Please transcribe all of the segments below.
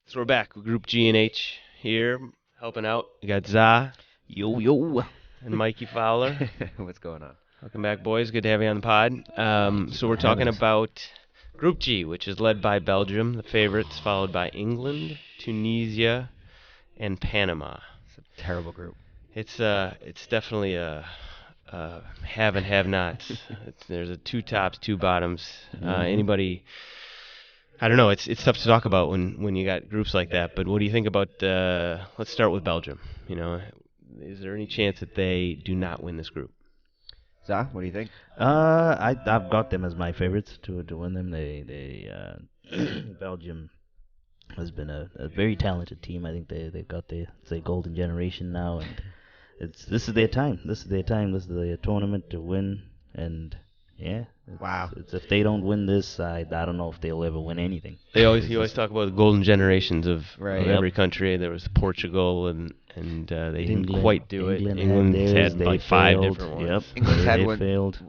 So we're back with Group G and H here, helping out. We got Za Yo. and Mikey Fowler. What's going on? Welcome back, boys. Good to have you on the pod. So we're talking about Group G, which is led by Belgium, the favorites, followed by England, Tunisia, and Panama. It's a terrible group. It's definitely a have and have-nots. There's a two tops, two bottoms. Anybody... I don't know. It's tough to talk about when you got groups like that. But what do you think about? Let's start with Belgium. You know, is there any chance that they do not win this group? Za, what do you think? I've got them as my favorites to win them. They Belgium has been a very talented team. I think they've got the golden generation now, and this is their time. This is their time. This is their tournament to win, and yeah. Wow. It's if they don't win this, I don't know if they'll ever win anything. You always talk about the golden generations of every Yep. country. There was Portugal, and they didn't England- quite do England it. England had theirs, had they like five failed. different ones. Yep. England's had they one- failed.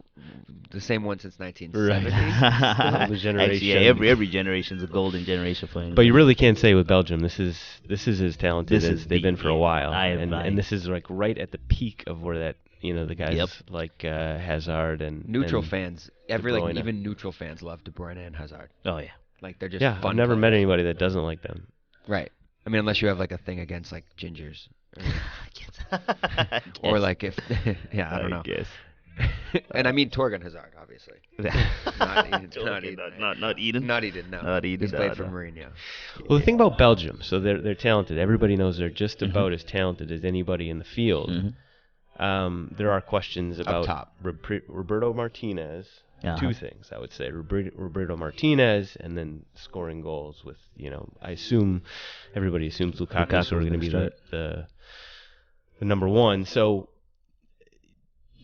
The same one since 1970. Right. The generation. Actually, yeah, every generation's a golden generation for England. But you really can't say with Belgium. This is as talented This as is they've been for a while, I- and this is like right at the peak of where that the guys Yep. like Hazard and Neutral and fans, De Bruyne. even neutral fans love De Bruyne and Hazard. Oh yeah. Like they're just Yeah, fun I've never met players. anybody that doesn't like them. Right. I mean, unless you have like a thing against like gingers, or like if I don't know. guess. And I mean Torgan Hazard, obviously. Not Eden. Not Eden. Not Eden. No. Not Eden, He's played no, for no. Mourinho. Well, the thing about Belgium, so they're talented. Everybody knows they're just about as talented as anybody in the field. Mhm. There are questions about top. Roberto Martinez. Uh-huh. Two things, I would say. Roberto Martinez, and then scoring goals with, I assume, everybody assumes Lukaku's sort of going to be the number one. So,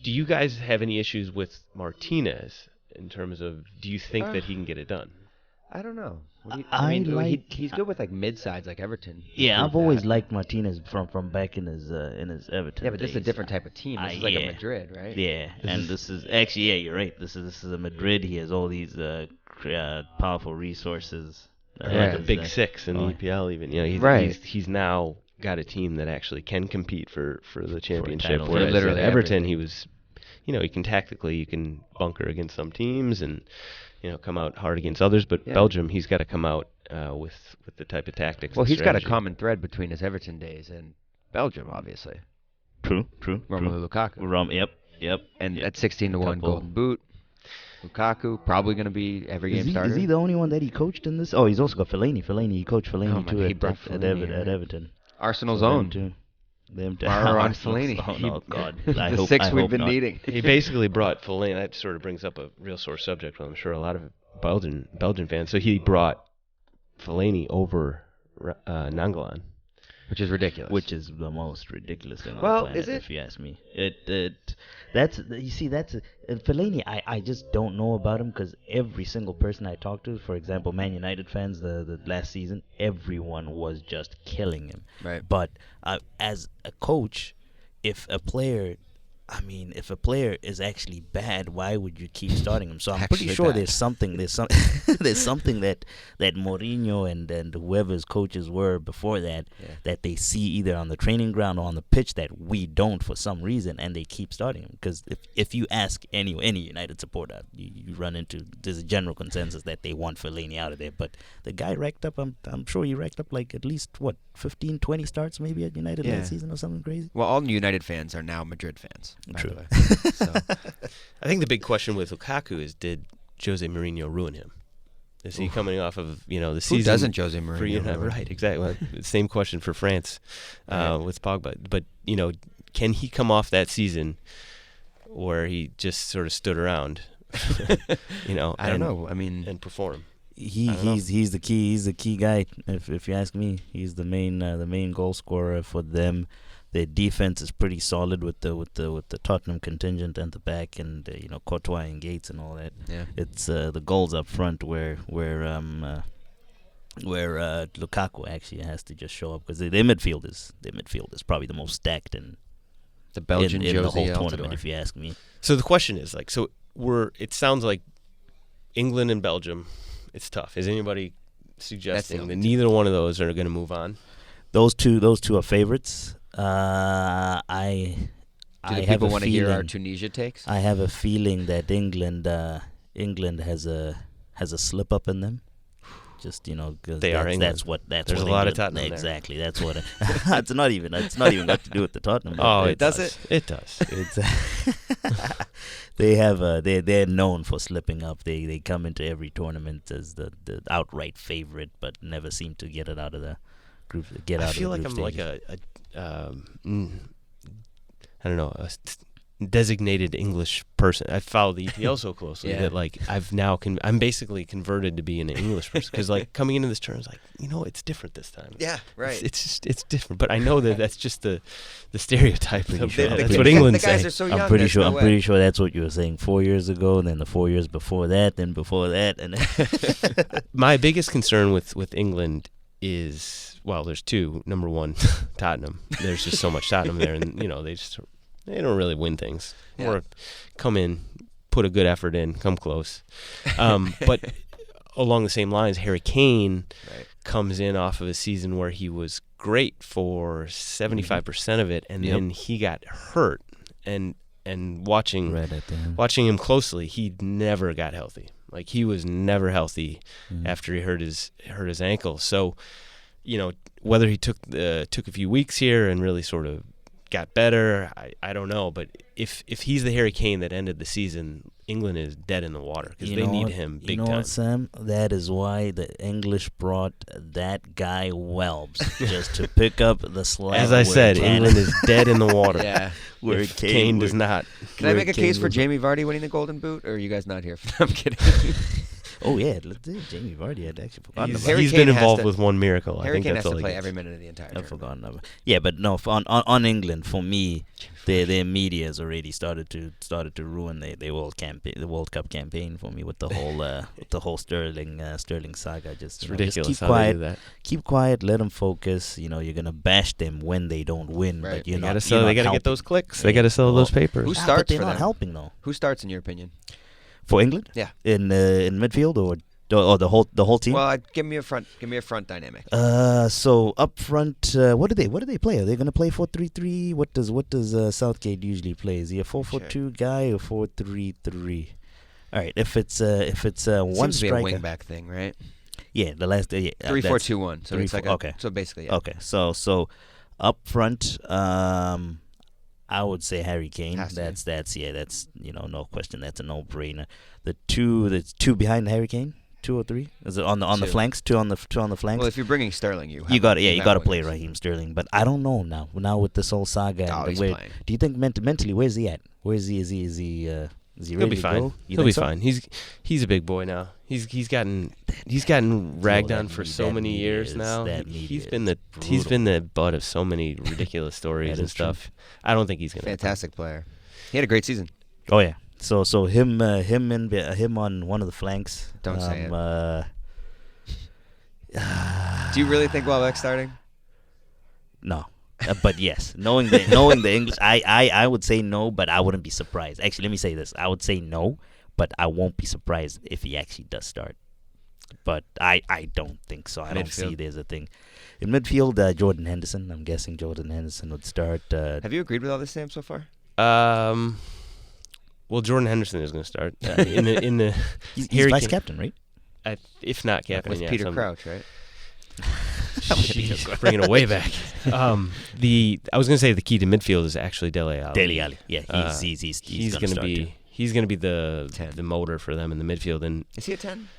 do you guys have any issues with Martinez in terms of, do you think that he can get it done? I don't know. I mean, like- he's good with like mid-sides like Everton. Yeah, I've Proved always that. liked Martinez from back in his Everton. Yeah, but this is a days. different type of team. This is like a yeah. Madrid, right? Yeah, and this is actually, yeah, you're right. This is a Madrid. He has all these powerful resources. Yeah, the Right. big six in the Oh. EPL even. Right. He's now got a team that actually can compete for the championship. title. Whereas Literally at Everton, everything. he was, he can tactically, you can bunker against some teams and, come out hard against others. But Yeah. Belgium, he's got to come out with the type of tactics. Well, and he's got a strategy. common thread between his Everton days and Belgium, obviously. True. Romelu Lukaku. Yep. And at 16 to 1 Couple. Golden Boot. Lukaku probably going to be every game starter. Is he the only one that he coached in this? Oh, he's also got Fellaini. He coached Oh, Fellaini my- too he at brought Fellaini, right? Everton. Arsenal's So them own. too. Them too. Marouane Arsenal's Fellaini. own. Oh God. I the hope, six I we've hope been not. needing. He basically brought Fellaini. That sort of brings up a real sore subject. I'm sure a lot of Belgian fans. So he brought Fellaini over Nangolan. Which is ridiculous. Which is the most ridiculous thing on Well, the planet, is it? if you ask me. Fellaini. I just don't know about him because every single person I talked to, for example, Man United fans, the last season, everyone was just killing him. Right. But as a coach, if a player is actually bad, why would you keep starting him? So I'm pretty Actually sure bad. there's something that Mourinho and whoever's coaches were before that that they see either on the training ground or on the pitch that we don't for some reason, and they keep starting him. Because if you ask any United supporter, you run into, there's a general consensus that they want Fellaini out of there. But the guy racked up, I'm sure he racked up like at least 15, 20 starts maybe at United Yeah. last season or something crazy. Well, all United fans are now Madrid fans. by True. the way. So, I think the big question with Lukaku is, did Jose Mourinho ruin him? Is he coming off of the who season? doesn't Jose Mourinho? For United, ruin? right, exactly. Well, same question for France with Pogba. But can he come off that season where he just sort of stood around? I don't know. I mean, and perform. He's the key guy. If you ask me, he's the main goal scorer for them. Their defense is pretty solid with the Tottenham contingent and the back, and Courtois and Gates and all that. yeah. It's the goals up front where Lukaku actually has to just show up, because their midfield is probably the most stacked in The Belgian in the Jose whole Altidore. tournament, if you ask me. So the question is, it sounds like England and Belgium, it's tough. Is anybody suggesting that neither one of those are going to move on. Those two are favorites. I Do have people a want to hear our feeling. Tunisia takes? I have a feeling that England has a slip up in them. Just because They are England. That's There's what a lot of England, Tottenham exactly. That's what it's not even got to do with the Tottenham. Oh, but it does. It does. It's they're known for slipping up. They come into every tournament as the outright favorite, but never seem to get it out of the group. I feel like I'm like I don't know, a designated English person. I follow the EPL so closely that like I'm basically converted to being an English person because like coming into this tournament, like it's different this time. Yeah, right. It's different, but I know that that's just the stereotype. That's what the England guys say. are so young. I'm pretty No way. pretty sure that's what you were saying 4 years ago, and then the 4 years before that, and before that, and My biggest concern with England is, well, there's two. Number one, Tottenham. There's just so much Tottenham there, and they don't really win things or come in, put a good effort in, come close. But along the same lines, Harry Kane comes in off of a season where he was great for 75% of it, and then he got hurt. And watching him closely, he never got healthy. Like he was never healthy after he hurt his ankle. So, whether he took a few weeks here and really sort of got better, I don't know. But if he's the Harry Kane that ended the season, England is dead in the water because they need him big time. You know what, Sam? That is why the English brought that guy Welbs just to pick up the slack. As I said, England is dead in the water. Yeah. Where Kane does not. Can I make a case for Jamie Vardy winning the Golden Boot, or are you guys not here? I'm kidding. Oh yeah, Jamie Vardy. I'd actually forgotten about. Harry He's Kane been has involved to- with one miracle. Harry I think Kane that's has all to he play gets. every minute of the entire I've tournament. forgotten about. Yeah, but no, on England, for me, their media has already started to ruin the World Cup campaign for me with the whole Sterling saga. It's ridiculous just keep how quiet, they do that. keep quiet, let them focus. You're gonna bash them when they don't win, Right. but you're They not. gotta sell. They gotta get those clicks. They Yeah. gotta sell those Who papers. starts but they're for not them? helping though. Who starts in your opinion? For England, Yeah. in midfield or the whole team. Well, give me a front dynamic. So up front, what do they play? Are they gonna play 4-3-3? What does Southgate usually play? Is he a 4-4-2 guy or 4-3-3? All right, if it's one Seems to be a striker, wing back thing, right? yeah, the last 3-4-2-1. So it's like okay. So basically, yeah. Okay, so up front, I would say Harry Kane. Has to be. That's no question. That's a no-brainer. The two behind Harry Kane. 2 or 3? Is it on the Two. flanks? Two on the flanks. Well, if you're bringing Sterling, you got to to play Raheem Sterling. But I don't know now. Now with this whole saga, Oh, and he's where, playing. do you think mentally where's he at? Where is he? Is he ready He'll be to fine. go? You He'll be think so? fine. He's a big boy now. He's gotten ragged on for so many years now. He's been the butt of so many ridiculous stories and stuff. I don't think he's gonna. Fantastic player. He had a great season. Oh yeah. So him on one of the flanks. Don't say it. Do you really think Welbeck's starting? No. But yes, knowing the English, I would say no, but I wouldn't be surprised. Actually, let me say this: I would say no, but I won't be surprised if he actually does start. But I don't think so. I don't see there's a thing in midfield. Jordan Henderson. I'm guessing Jordan Henderson would start. Have you agreed with all this, Sam, so far? Well, Jordan Henderson is going to start in the. He's vice captain, right? If not captain, With Peter Crouch, right? Jeez, bringing it way back. I was going to say the key to midfield is actually Dele Alli. Dele Alli, yeah, he's going to be. He's going to be the motor for them in the midfield. And is he a 10?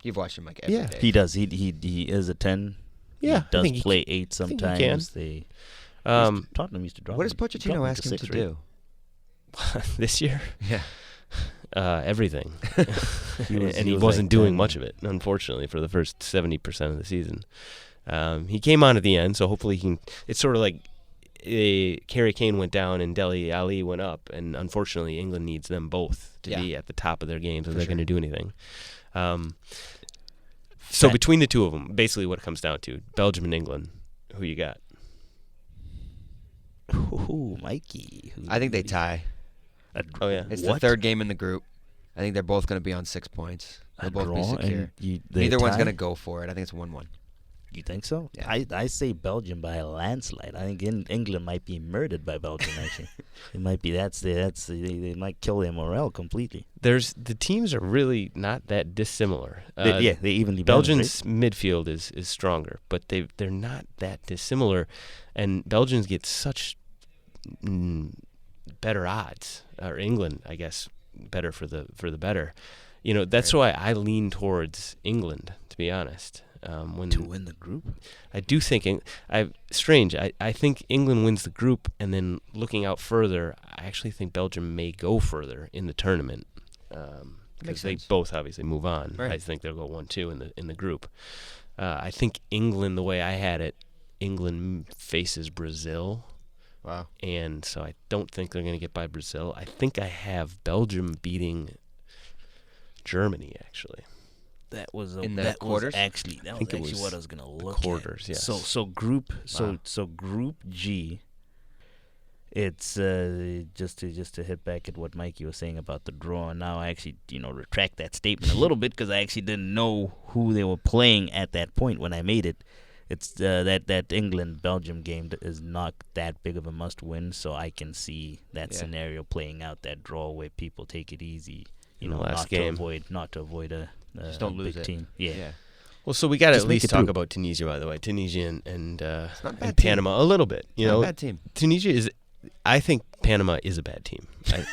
You've watched him like every day. He does. He is a 10. Yeah, he does play 8 sometimes. Tottenham used to drop. What does him. Pochettino ask him to do? This year? Yeah. Everything. He was wasn't like doing 10. much of it, unfortunately, for the first 70% of the season. He came on at the end, so hopefully he can. It's sort of like Harry Kane went down and Dele Alli went up, and unfortunately England needs them both to be at the top of their games if they're going to do anything. So between the two of them, basically what it comes down to, Belgium and England, who you got? Ooh, Mikey. I think they tie. Oh, yeah. It's the third game in the group. I think they're both going to be on 6 points. They'll both be draw, secure. and Neither one's tie? going to go for it. I think it's 1-1. You think so? Yeah. I say Belgium by a landslide. I think England might be murdered by Belgium. Actually, it might be they might kill their morale completely. The teams are really not that dissimilar. They evenly Belgium's balanced, right? midfield is stronger, but they're not that dissimilar, and Belgians get such better odds, or England, I guess, better for the better. That's why I lean towards England, to be honest. To win the group. I do think I think England wins the group, and then looking out further, I actually think Belgium may go further in the tournament because they both obviously move on. Right. I think they'll go 1-2 in the group. I think England, the way I had it, England faces Brazil. Wow. And so I don't think they're going to get by Brazil. I think I have Belgium beating Germany, actually. That was In the that quarters? Was actually I think it was what I was gonna look quarters, at. yes. So group Wow. so group G. It's just to hit back at what Mikey was saying about the draw. And now I actually retract that statement a little bit because I actually didn't know who they were playing at that point when I made it. It's that England Belgium game is not that big of a must win, so I can see that scenario playing out, that draw where people take it easy. In the last game. Not to avoid a Just don't lose big it. team. Yeah. Well, so we got to Just at make least it talk through. about Tunisia, by the way. Tunisia and not a bad and team. Panama a little bit. Not a bad team. Tunisia is. I think Panama is a bad team. I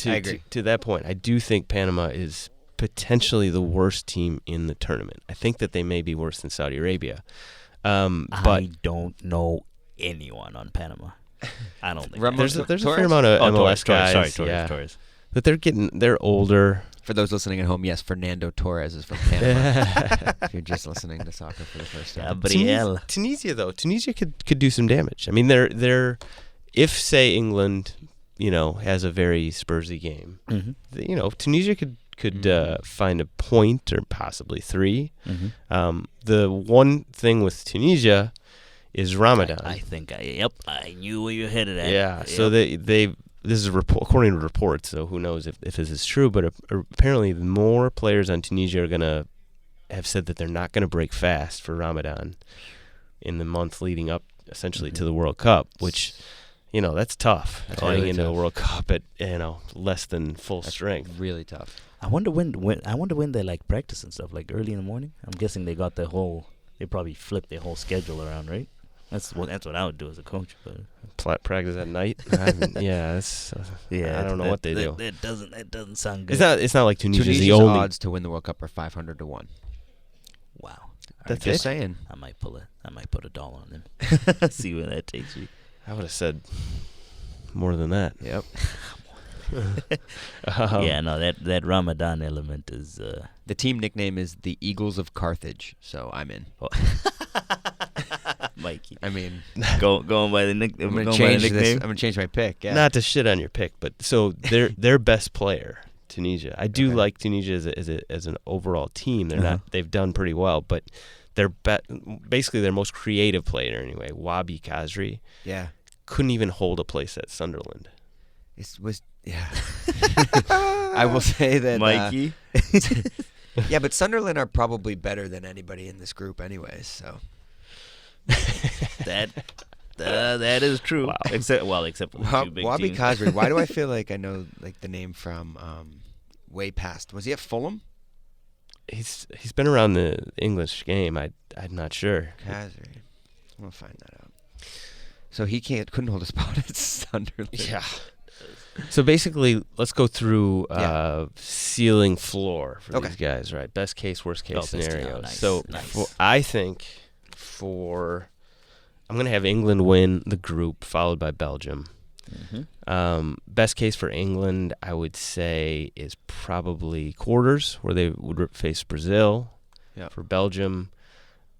agree. To that point, I do think Panama is potentially the worst team in the tournament. I think that they may be worse than Saudi Arabia. But I don't know anyone on Panama. I don't think Ramos- there's a Torres? fair amount of MLS guys. Torres. But they're older. For those listening at home, yes, Fernando Torres is from Panama. If you're just listening to soccer for the first time. Gabriel. Tunisia could do some damage. I mean, they're if say England, has a very Spursy game, Tunisia could find a point or possibly 3. The one thing with Tunisia is Ramadan. I think I knew where you headed at. Yeah, Yep. so they this is according to reports, so who knows if this is true, but apparently more players on Tunisia are going to have said that they're not going to break fast for Ramadan in the month leading up essentially to the World Cup, which that's tough. Heading really into tough. a World Cup at less than full strength. Really tough. I wonder when they like practice and stuff, like early in the morning. I'm guessing they probably flipped their whole schedule around, right? That's what I would do as a coach. But Practice at night. I don't know what they do. That doesn't sound good. It's not like Tunisia's Tunisia's the only. odds to win the World Cup are 500 to 1. Wow. That's Just it? saying. I might put $1 on them. See where that takes me. I would have said more than that. Yep. Yeah, no, that Ramadan element is. The team nickname is the Eagles of Carthage, so I'm in. Mikey. I mean, Going by the nickname. I'm gonna change this. I'm gonna change my pick. Yeah. Not to shit on your pick, but so their best player, Tunisia. I do like Tunisia as an overall team. They're not. They've done pretty well, but basically their most creative player anyway, Wabi Kazri, Yeah. couldn't even hold a place at Sunderland. Yeah. I will say that. Mikey. Yeah, but Sunderland are probably better than anybody in this group, anyways. So. That is true. Wow. Except for the two big Wabi teams. Kazri. Why do I feel like I know the name from way past? Was he at Fulham? He's been around the English game. I'm not sure. Kazri. We'll find that out. So he couldn't hold a spot at Sunderland. Yeah. So basically, let's go through ceiling floor for Okay. these guys, right? Best case, worst case Best case, scenario. nice, So nice. I think I'm going to have England win the group, followed by Belgium. Best case for England, I would say, is probably quarters, where they would face Brazil. Yeah. For Belgium,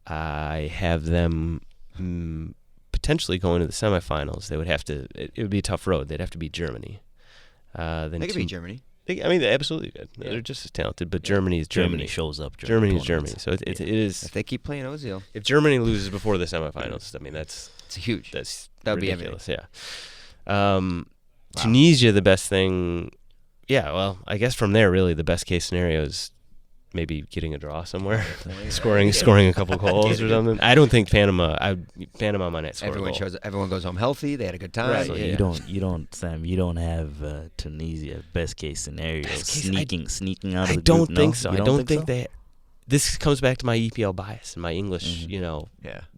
I have them potentially going to the semifinals. They would have to. It would be a tough road. They'd have to beat Germany. They could beat Germany. They absolutely could. Yeah. They're just as talented, but Germany is Germany. Germany shows up. Germany is Germany. So it is. If they keep playing Ozil, If Germany loses before the semifinals, I mean that's it's huge. That would be ridiculous. Yeah. Tunisia, the best thing. Yeah. Well, I guess from there, really, the best case scenario is maybe getting a draw somewhere, scoring a couple goals or something. I don't think Panama might not score a goal. Everyone goes home healthy. They had a good time. Right, So yeah. you don't have Tunisia best case scenario sneaking out of I the don't group. think No? so. You I don't think so? they. This comes back to my EPL bias and my English,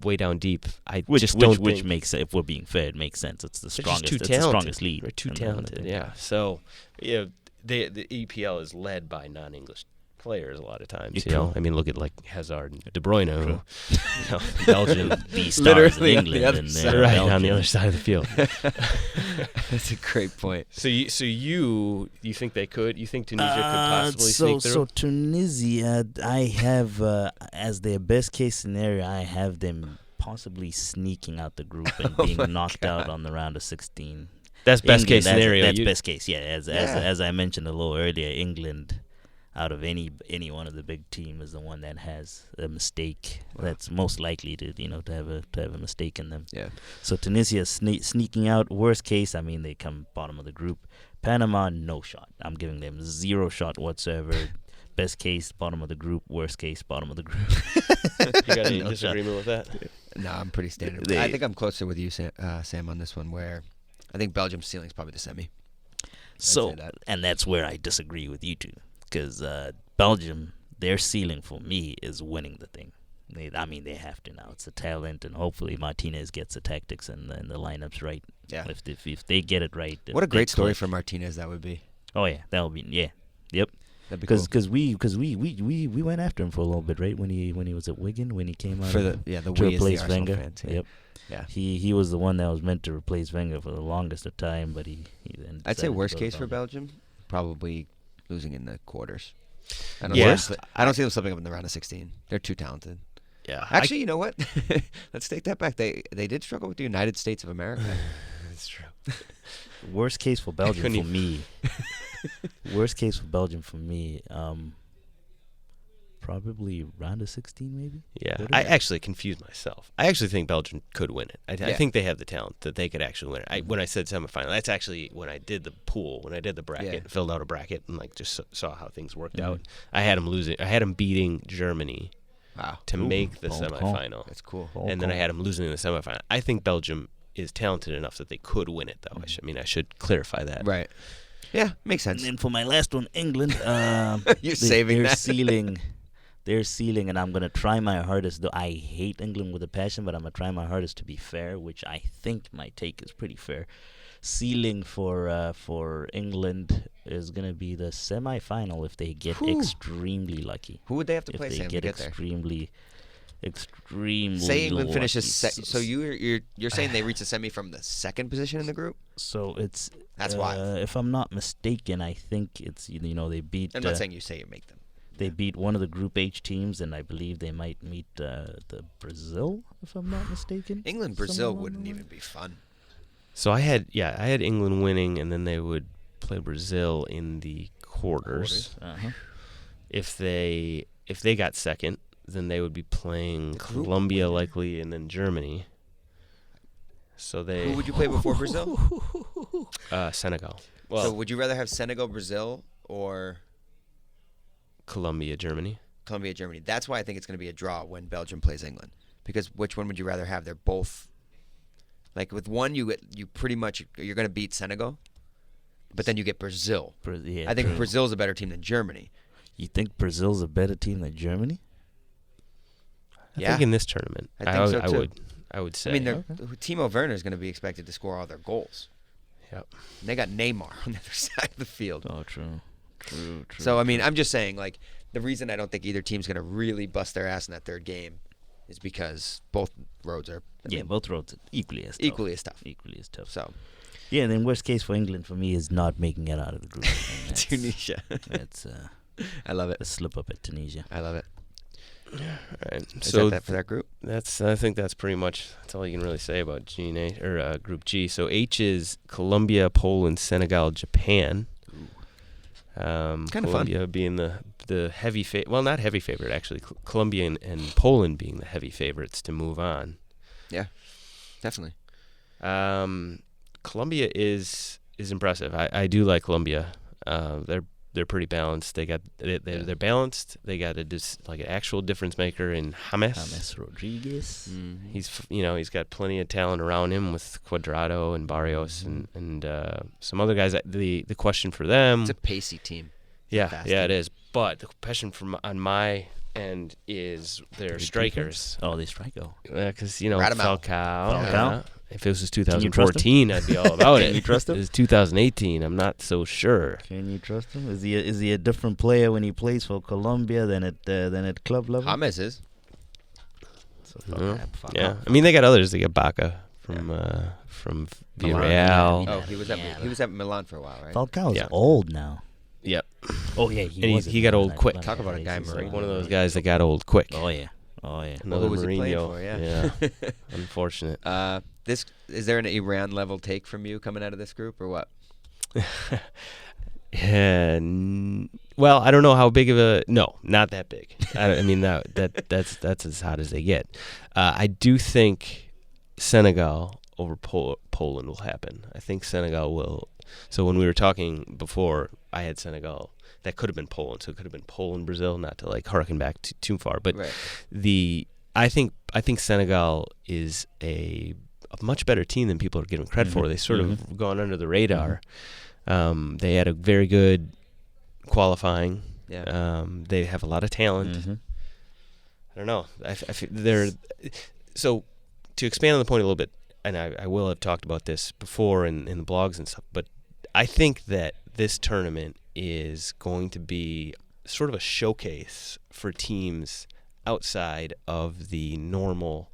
way down deep. Which makes, if we're being fair, it makes sense. It's the strongest. It's the strongest league. They're too talented. Yeah. So, the EPL is led by non-English players a lot of times. I mean, look at like Hazard and De Bruyne, who, Belgium, the stars in England, right on the other side of the field. That's a great point. So you think they could? You think Tunisia could possibly sneak through? So Tunisia, I have as their best case scenario, I have them possibly sneaking out the group and being knocked out on the round of 16. That's best case scenario. That's best case. Yeah, as I mentioned a little earlier, England, out of any one of the big team, is the one that has a mistake that's most likely to to have a mistake in them. Yeah. So Tunisia sneaking out. Worst case, I mean, they come bottom of the group. Panama, no shot. I'm giving them 0 shot whatsoever. Best case, bottom of the group. Worst case, bottom of the group. You got any disagreement with that? No, I'm pretty standard. I think I'm closer with you, Sam, on this one, where I think Belgium's ceiling is probably the semi. So, and that's where I disagree with you two, because Belgium, their ceiling for me is winning the thing. They have to now. It's a talent, and hopefully Martinez gets the tactics and the lineups right. Yeah. If they get it right. What a great story for Martinez that would be. Oh yeah, that would be Yep. Because we went after him for a little bit, right, when he was at Wigan, when he came out for the to replace Wenger. Fans, Yep. Yeah. He was the one that was meant to replace Wenger for the longest of time, but he then I'd say decided worst to go case to for Belgium, probably losing in the quarters. I don't see them slipping up in the round of 16. They're too talented. Yeah. Actually, you know what? Let's take that back. They did struggle with the United States of America. That's true. Worst case for Belgium for me. Worst case for Belgium for me. Probably round of 16, maybe. Yeah, I actually confused myself. I actually think Belgium could win it. I think they have the talent that they could actually win it. When I said semifinal, that's actually when I did the pool, when I did the bracket, filled out a bracket, and just saw how things worked out. I had them beating Germany to make the semifinal. That's cool. And then I had them losing in the semifinal. I think Belgium is talented enough that they could win it, though. I should clarify that. Right. Yeah, makes sense. And for my last one, England. You're saving that. Their ceiling, and I'm going to try my hardest, though I hate England with a passion, but I'm going to try my hardest to be fair, which I think my take is pretty fair. Ceiling for England is going to be the semi-final if they get extremely lucky. Who would they have to play, if they Sam, get to get extremely Say England finishes lucky. so you're saying they reach the semi from the second position in the group? So it's... That's why. If I'm not mistaken, I think it's, they beat... I'm not saying you say you make them. They beat one of the Group H teams, and I believe they might meet the Brazil, if I'm not mistaken. England-Brazil wouldn't even be fun. So I had England winning, and then they would play Brazil in the quarters. Uh-huh. If they got second, then they would be playing Colombia likely, and then Germany. So who would you play before Brazil? Senegal. Well, so would you rather have Senegal, Brazil, or Colombia, Germany? Colombia, Germany. That's why I think it's going to be a draw when Belgium plays England. Because which one would you rather have? They're both like with one you're going to beat Senegal, but then you get Brazil. I think Brazil's a better team than Germany. You think Brazil's a better team than Germany? I think in this tournament, I think so too. I would say. I mean, Timo Werner is going to be expected to score all their goals. Yep. And they got Neymar on the other side of the field. Oh, true. So, I mean, I'm just saying, like, the reason I don't think either team's going to really bust their ass in that third game is because both roads are... both roads are equally as tough. So, yeah, and then worst case for England for me is not making it out of the group. Tunisia. That's I love it. A slip up at Tunisia. I love it. All right. Is that for that group? I think that's pretty much all you can really say about G and A, or Group G. So H is Colombia, Poland, Senegal, Japan. Kind of Colombia fun. being the heavy not heavy favorite actually. Colombia and Poland being the heavy favorites to move on. Yeah, definitely. Colombia is impressive. I do like Colombia. They're they're pretty balanced. They're balanced. They got like an actual difference maker in James Rodriguez. He's got plenty of talent around him with Cuadrado and Barrios and some other guys. The question for them, it's a pacey team. Yeah, it is. But the question on my end is their strikers. Oh, they striker. Because Falcao. Falcao. If it was 2014, I'd be all about it. Can you trust him? It's 2018. I'm not so sure. Can you trust him? Is he a different player when he plays for Colombia than at club level? James is. Yeah, I mean they got others. They got Baca from Villarreal. Oh, he was at Milan for a while, right? Falcao's old now. Yep. Oh yeah, he got old quick. Talk about a guy, Mourinho. One of those guys that got old quick. Oh yeah. Another who was he playing Mourinho. for? Yeah. Unfortunate. Is there an Iran level take from you coming out of this group or what? Well, I don't know how big of a not that big. I mean that's as hot as they get. I do think Senegal over Poland will happen. I think Senegal will. So when we were talking before, I had Senegal. That could have been Poland. So it could have been Poland, Brazil. Not to like harken back too far, but right. I think Senegal is a much better team than people are giving credit for. They sort of gone under the radar. They had a very good qualifying. Yeah. They have a lot of talent. I don't know. I feel they're so to expand on the point a little bit, and I will have talked about this before in the blogs and stuff, but I think that this tournament is going to be sort of a showcase for teams outside of the normal,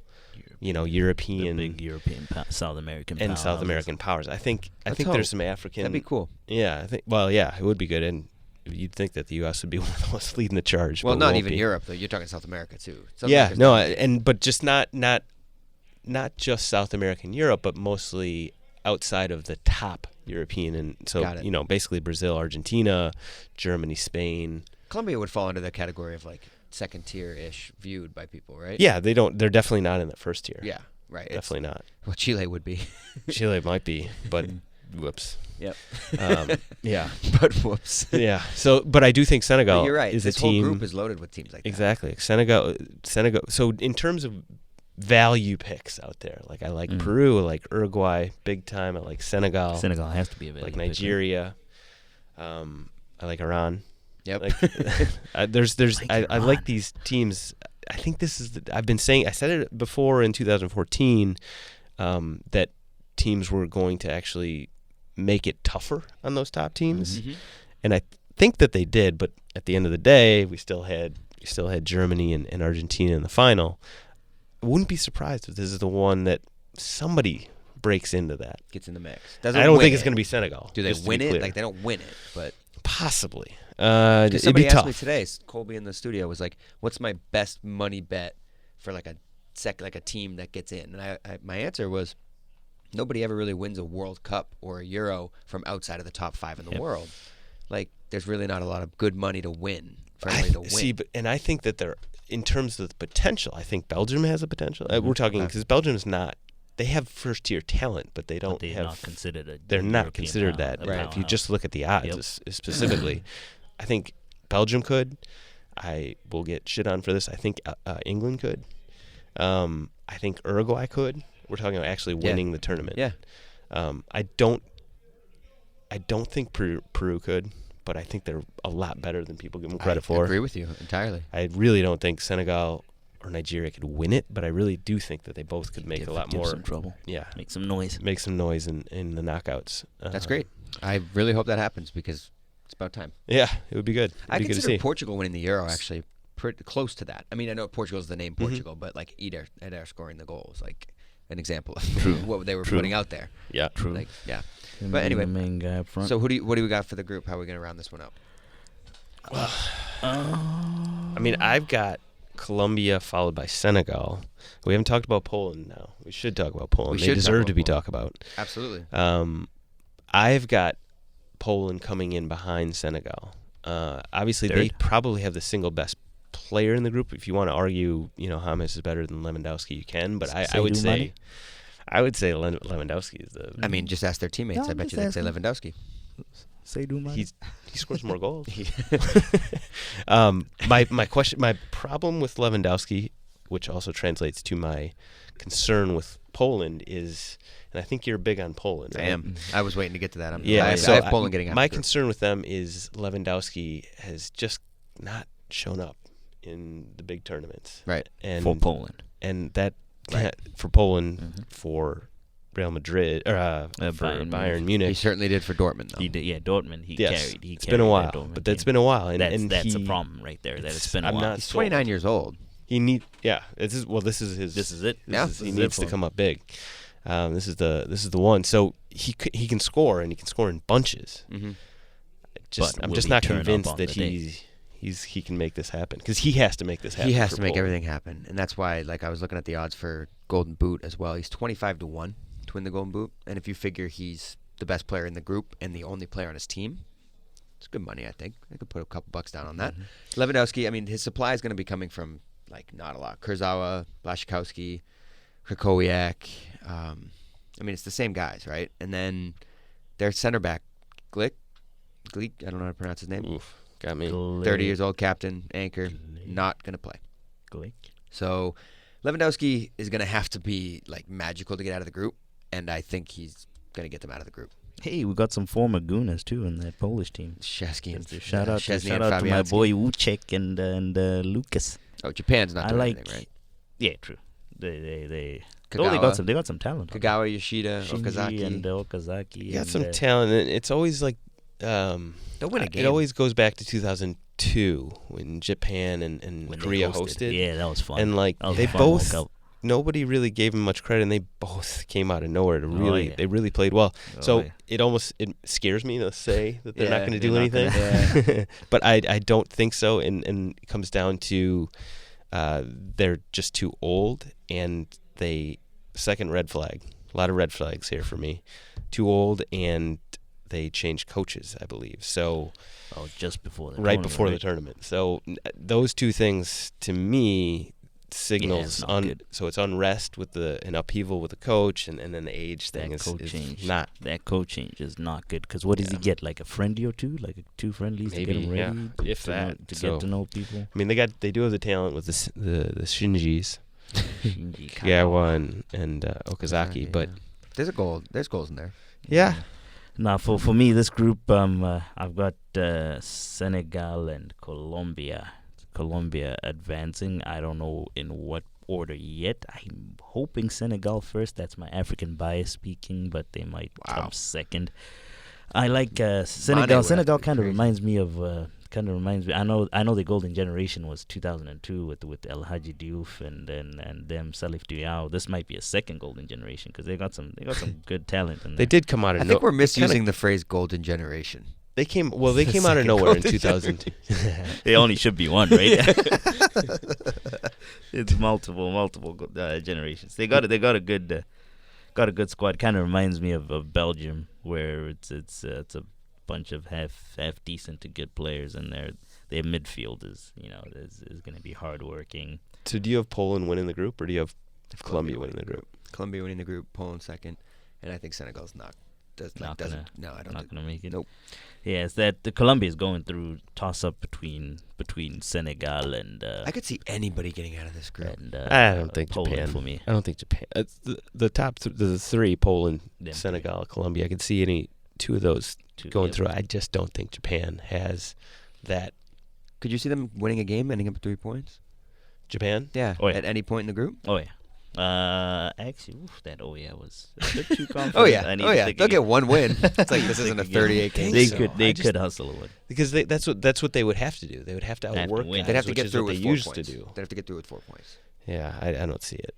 European, the big European, South American, and powers. South American powers. I think there's some African. That'd be cool. Yeah, it would be good, and you'd think that the U.S. would be one of those leading the charge. Well, but not won't even be. Europe though. You're talking South America too. But just not just South American Europe, but mostly outside of the top European, and so basically Brazil, Argentina, Germany, Spain. Colombia would fall under the category of like second tier ish viewed by people, right? Yeah, they don't. They're definitely not in that first tier. Yeah, right. Definitely not. Well, Chile would be. Chile might be, but whoops. Yep. Yeah. But whoops. Yeah. So, but I do think Senegal you're right. is this a team. Whole group is loaded with teams like that. Exactly. Senegal. So in terms of value picks out there, like I like Peru, I like Uruguay, big time. I like Senegal. Senegal has to be a value like pick. Nigeria. I like Iran. Yep. Like, I like these teams. I think this is. I said it before in 2014 that teams were going to actually make it tougher on those top teams, and I think that they did. But at the end of the day, we still had Germany and Argentina in the final. I wouldn't be surprised if this is the one that somebody breaks into that. Gets in the mix. I don't think it's going to be Senegal. Do they win it? Like they don't win it, but possibly. Somebody it'd be asked tough. me today. Colby in the studio was like, "What's my best money bet for like a team that gets in?" And my answer was, nobody ever really wins a World Cup or a Euro from outside of the top 5 in the world. Like, there's really not a lot of good money to win for anybody to win. See, and I think that in terms of the potential, I think Belgium has a potential. We're talking because Belgium's not. They have first-tier talent, but they don't have. Not considered they're not considered that. Right. If you just look at the odds specifically, I think Belgium could. I will get shit on for this. I think England could. I think Uruguay could. We're talking about actually winning the tournament. Yeah. I don't think Peru could, but I think they're a lot better than people give them credit for. I agree with you entirely. I really don't think Senegal or Nigeria could win it, but I really do think that they both could make a lot more some trouble. Yeah, make some noise. Make some noise in the knockouts. That's great. I really hope that happens because it's about time. Yeah, it would be good. I consider Portugal winning the Euro actually pretty close to that. I mean, I know Portugal is the name Portugal, but like Eder scoring the goals, like an example of what they were putting out there. Yeah, true. Like, yeah. But anyway, the main guy up front. So what do we got for the group? How are we going to round this one up? I mean, I've got Colombia followed by Senegal. We haven't talked about Poland now. We should talk about Poland. They deserve to be talked about. Absolutely. I've got Poland coming in behind Senegal. Obviously, they probably have the single best player in the group. If you want to argue, James is better than Lewandowski, you can. But I would say Lewandowski is the. I mean, just ask their teammates. I bet you they'd say Lewandowski. he scores more goals. My problem with Lewandowski, which also translates to my concern with Poland, is, and I think you're big on Poland. Right? I am. I was waiting to get to that. I have Poland getting out. My concern with them is Lewandowski has just not shown up in the big tournaments. Right. And for Poland. And that for Poland, for Real Madrid or for Bayern Munich. He certainly did for Dortmund, though. He did, yeah, Dortment. Carried. It's been a while, but that's been a while, and that's a problem right there. That it's been a while. He's 29 years old. He This is it. He needs to come up big. This is the one. So he can score, and he can score in bunches. Mm-hmm. I'm just not convinced that he can make this happen, because he has to make this happen. He has to make Poland. everything happen, and that's why, like, I was looking at the odds for Golden Boot as well. He's 25-1 to win the Golden Boot, and if you figure he's the best player in the group and the only player on his team, it's good money. I think I could put a couple bucks down on that. Mm-hmm. Lewandowski, I mean, his supply is going to be coming from like not a lot. Kurzawa, Blaszczykowski, Krakowiak. I mean, it's the same guys, right? And then their center back, Glick. I don't know how to pronounce his name. Oof, got me. 30 years old, captain, anchor, not going to play. Glick. So Lewandowski is going to have to be like magical to get out of the group, and I think he's going to get them out of the group. Hey, we got some former Gunas too in that Polish team. Szczesny and shout out to my boy Wuczek and Lucas. Oh, Japan's not doing anything, right? Yeah, true. They Kagawa. they got some talent. Kagawa, Yoshida, Shinji Okazaki. and Okazaki. You got some talent, and it's always like they'll win a game. It always goes back to 2002 when Japan and when Korea hosted. Yeah, that was fun. And like they both, nobody really gave them much credit, and they both came out of nowhere to really. They really played well. It scares me to say that they're not going to do anything. But I don't think so, and it comes down to they're just too old, and second red flag. A lot of red flags here for me. Too old, and they changed coaches, I believe. So, just before the right before the tournament. So those two things to me signals so it's unrest with an upheaval with the coach, and then the age thing is not. That coach change is not good, because what does he get, like a friendly or two, like 2 friendlies maybe, to get him ready, to get to know people. I mean, they do have the talent with the Shinjis, Kagawa and Okazaki, but there's goals in there. Yeah. Now, for me, this group, I've got Senegal and Colombia. Colombia advancing. I don't know in what order yet. I'm hoping Senegal first. That's my African bias speaking, but they might come second. I like Senegal. Senegal kind of reminds me of. I know the golden generation was 2002 with El Hadji Diouf and them Salif Diao. This might be a second golden generation, because they got some good talent in there. They did come out of I think we're misusing the phrase golden generation. They came out of nowhere in 2002. They only should be one, right? It's multiple generations. They got a good squad. Kind of reminds me of Belgium, where it's a bunch of half decent to good players, and their midfield is going to be hardworking. So do you have Poland winning the group, or do you have Colombia winning the group? Colombia winning the group, Poland second, and I think Senegal's not gonna make it. Nope. Yeah, it's that the Colombia is going through toss up between Senegal and. I could see anybody getting out of this group. And, I don't think Poland Japan. For me. I don't think Japan. The top the three: Poland, Senegal, Colombia. I could see any two of those going through. I just don't think Japan has that. Could you see them winning a game, ending up with 3 points? Japan? Yeah. At any point in the group? Oh yeah. Actually, that was a bit too confident. Oh yeah. They'll get one win. It's like this isn't a 38 game. They could hustle a win, because that's what they would have to do. They would have to outwork. They'd have to get through with 4 points. They'd have to get through with 4 points. Yeah, I don't see it,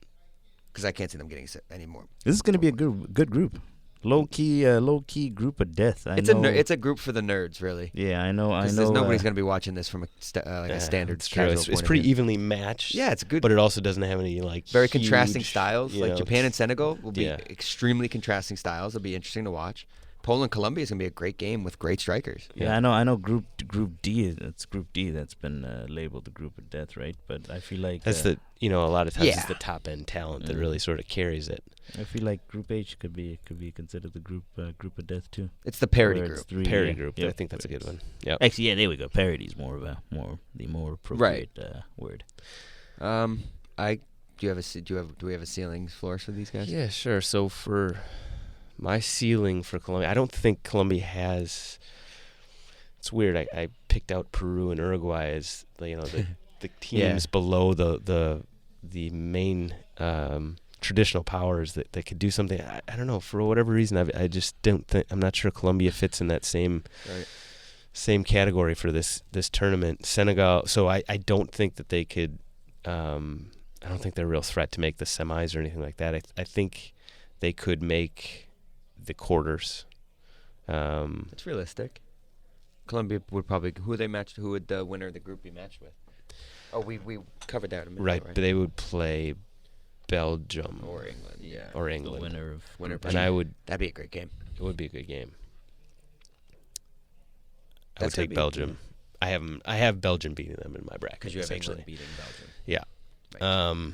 because I can't see them getting any more. This is going to be a good group. Low key group of death. It's a group for the nerds, really. Yeah, I know. Nobody's going to be watching this from a standard casual point It's pretty evenly matched. Yeah, it's good, but it also doesn't have any very contrasting styles. Like Japan and Senegal will be Yeah. extremely contrasting styles. It'll be interesting to watch. Poland Colombia is gonna be a great game with great strikers. Yeah, I know. Group D. It's Group D that's been labeled the group of death, right? But I feel like That's a lot of times Yeah. it's the top end talent that really sort of carries it. I feel like Group H could be considered the group of death too. It's the parity Where it's group. three, Group. yeah, I think that's a good one. Yeah. Actually, yeah, there we go. Parity is the more appropriate word. Do we have a ceiling floor for these guys? Yeah, sure. So for my ceiling for Colombia, I don't think Colombia has. It's weird. I picked out Peru and Uruguay as the teams below the main traditional powers that could do something. I don't know, for whatever reason. I just don't think. I'm not sure Colombia fits in that same category for this tournament. Senegal. So I don't think that they could. I don't think they're a real threat to make the semis or anything like that. I think they could make the quarters. It's realistic. Colombia would probably who would the winner of the group be matched with? Oh, we covered that a minute Right, ago, but they would play Belgium or England. Yeah. or The England. winner of And That'd be a great game. it would be a good game. I That's would gonna take be- Belgium. I have Belgium beating them in my bracket. Because you have essentially. England beating Belgium. Yeah. Right.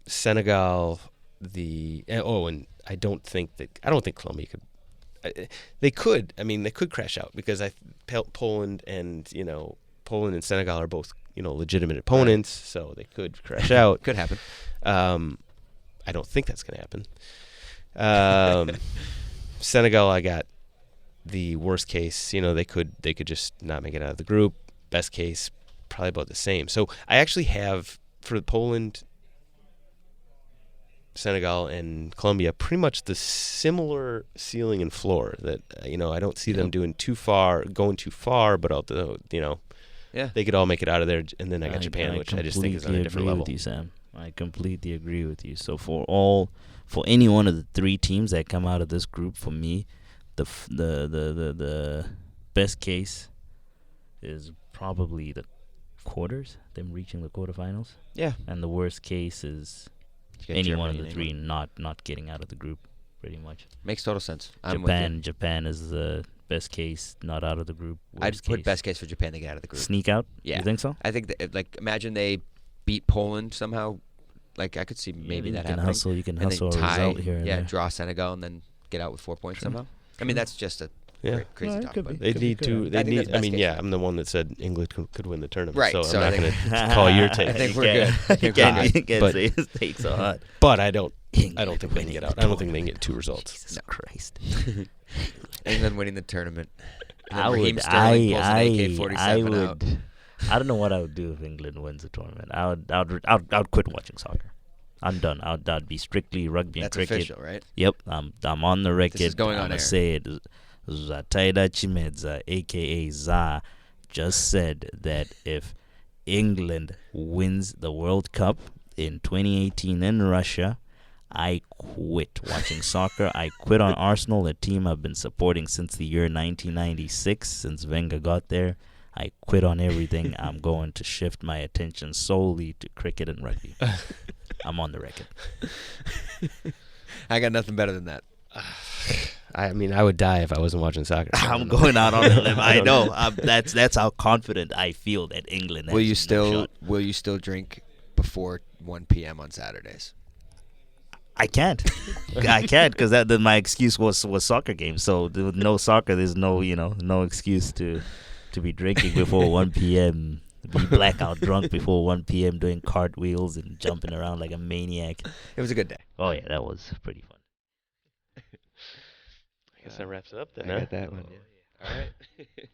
Senegal, and I don't think Colombia could. They could. I mean, they could crash out because Poland and Senegal are both legitimate opponents, so they could crash out. Could happen. I don't think that's going to happen. Senegal, I got the worst case. They could just not make it out of the group. Best case, probably about the same. So I actually have for Poland, Senegal, and Colombia pretty much the similar ceiling and floor. That I don't see them going too far, but although they could all make it out of there. And then I got Japan, which I just think is on a different level. With you, Sam. I completely agree with you. So for any one of the three teams that come out of this group, for me, the best case is probably the quarters, them reaching the quarterfinals. Yeah. And the worst case is any one of the three not getting out of the group, pretty much. Makes total sense. Japan is the best case, not out of the group. I'd put best case for Japan to get out of the group. Sneak out? Yeah. You think so? I think that, imagine they beat Poland somehow. I could see maybe that happening. You can And hustle then a result here and there. draw Senegal and then get out with 4 points somehow. I mean, that's just a crazy No, it talk. could But be. They need to. I think that's best case. I'm the one that said England could win the tournament. Right, So, so I'm I not going think- to call your take. I think You we're good. can't- I think You we're can't, good. you But- can't say his take so hard. But I don't think they can get out. I don't think they can get two results. Jesus Christ. England winning the tournament. And I then Raheem would. Sterling pulls an I AK-47 out. would. I don't know what I would do if England wins the tournament. I would quit watching soccer. I'm done. I'd be strictly rugby and That's cricket. official, right? Yep, I'm on the record. This is going on I'ma air. say it. Zataida Chimedza, aka Za, just said that if England wins the World Cup in 2018 in Russia, I quit watching soccer. I quit on Arsenal, a team I've been supporting since the year 1996, since Wenger got there. I quit on everything. I'm going to shift my attention solely to cricket and rugby. I'm on the record. I got nothing better than that. I mean, I would die if I wasn't watching soccer. I'm going out on a limb. I know. That's how confident I feel that England has Will you no still shot. will you still drink before 1 p.m. on Saturdays? I can't. I can't because then my excuse was soccer games. So with no soccer, there's no excuse to be drinking before 1 p.m. Be blackout drunk before 1 p.m. doing cartwheels and jumping around like a maniac. It was a good day. Oh yeah, that was pretty fun. I guess that wraps it up then. I got that one. Yeah. All right.